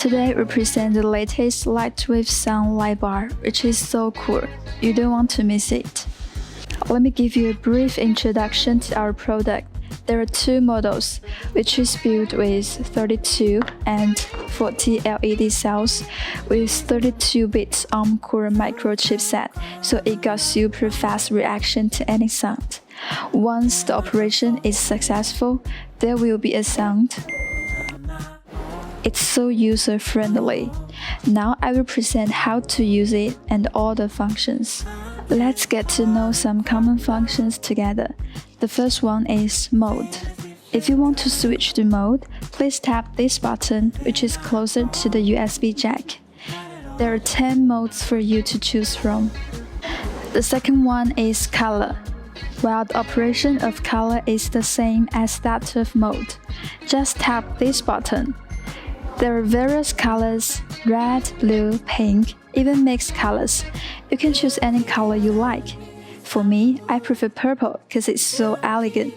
Today we present the latest lightwave sound Lightbar, which is so cool. You don't want to miss it. Let me give you a brief introduction to our product. There are two models, which is built with 32 and 40 LED cells with 32-bit ARM-core microchipset, so it got super fast reaction to any sound. Once the operation is successful, there will be a sound. It's so user-friendly. Now I will present how to use it and all the functions. Let's get to know some common functions together. The first one is mode. If you want to switch to mode, please tap this button, which is closer to the USB jack. There are 10 modes for you to choose from. The second one is color. While the operation of color is the same as that of mode, just tap this button. There are various colors: red, blue, pink, even mixed colors. You can choose any color you like. For me, I prefer purple because it's so elegant.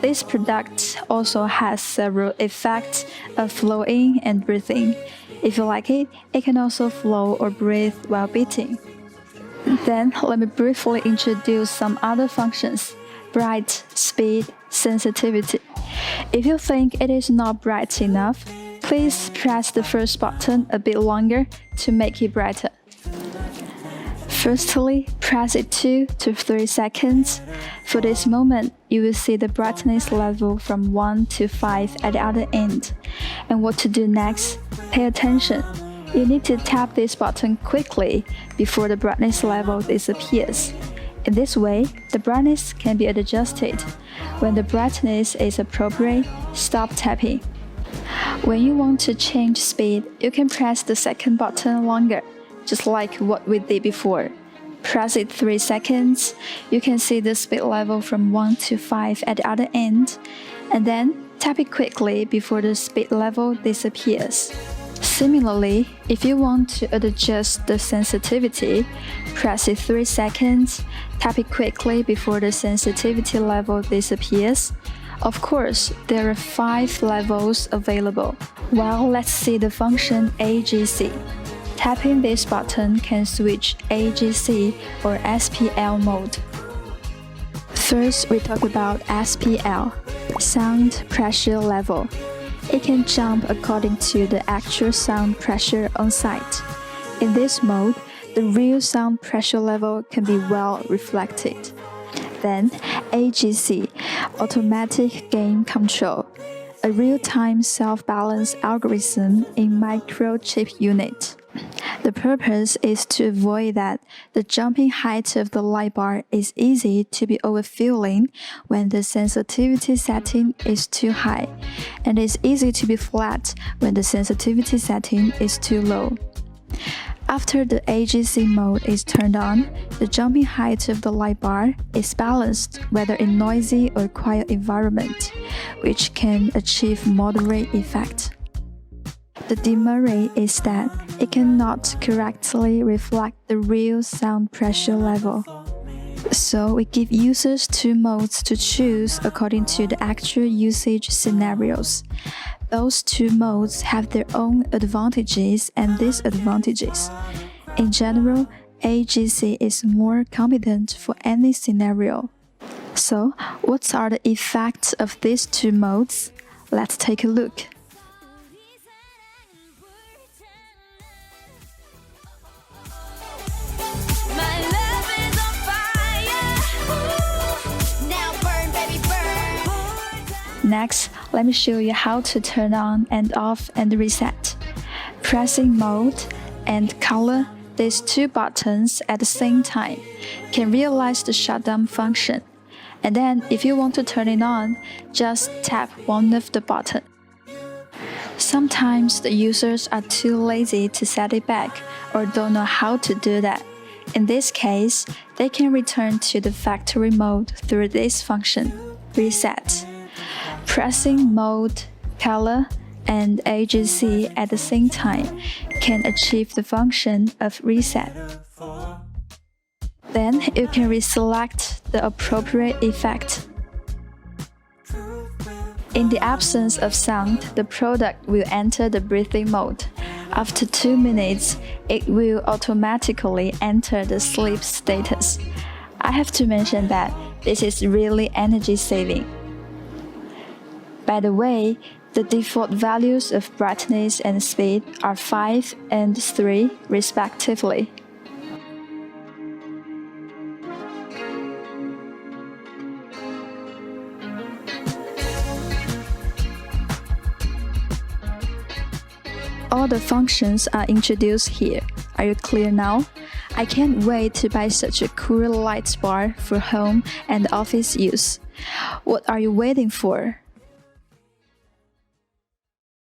This product also has several effects of flowing and breathing. If you like it, it can also flow or breathe while beating. Then let me briefly introduce some other functions: bright, speed, sensitivity. If you think it is not bright enough, please press the first button a bit longer to make it brighter. Firstly, press it 2 to 3 seconds. For this moment, you will see the brightness level from 1 to 5 at the other end. And what to do next? Pay attention. You need to tap this button quickly before the brightness level disappears. In this way, the brightness can be adjusted. When the brightness is appropriate, stop tapping. When you want to change speed, you can press the second button longer, just like what we did before. Press it 3 seconds. You can see the speed level from 1 to 5 at the other end, and then tap it quickly before the speed level disappears. Similarly, if you want to adjust the sensitivity, press it 3 seconds, tap it quickly before the sensitivity level disappears. Of course, there are 5 levels available. Well, let's see the function AGC. Tapping this button can switch AGC or SPL mode. First, we talk about SPL, sound pressure level. It can jump according to the actual sound pressure on site. In this mode, the real sound pressure level can be well reflected. Then, AGC, automatic gain control, a real-time self-balance algorithm in microchip unit. The purpose is to avoid that the jumping height of the Lightbar is easy to be overfilling when the sensitivity setting is too high, and is easy to be flat when the sensitivity setting is too low. After the AGC mode is turned on, the jumping height of the Lightbar is balanced whether in noisy or quiet environment, which can achieve moderate effect. The demerit is that it cannot correctly reflect the real sound pressure level. So we give users 2 modes to choose according to the actual usage scenarios. Those 2 modes have their own advantages and disadvantages. In general, AGC is more competent for any scenario. So, what are the effects of these 2 modes? Let's take a look. Next, let me show you how to turn on and off and reset. Pressing mode and color, these 2 buttons at the same time, can realize the shutdown function. And then, if you want to turn it on, just tap one of the buttons. Sometimes the users are too lazy to set it back or don't know how to do that. In this case, they can return to the factory mode through this function, reset. Pressing mode, color, and AGC at the same time can achieve the function of reset. Then you can reselect the appropriate effect. In the absence of sound, the product will enter the breathing mode. After 2 minutes, it will automatically enter the sleep status. I have to mention that this is really energy saving. By the way, the default values of brightness and speed are 5 and 3 respectively. All the functions are introduced here. Are you clear now? I can't wait to buy such a cool Lightbar for home and office use. What are you waiting for?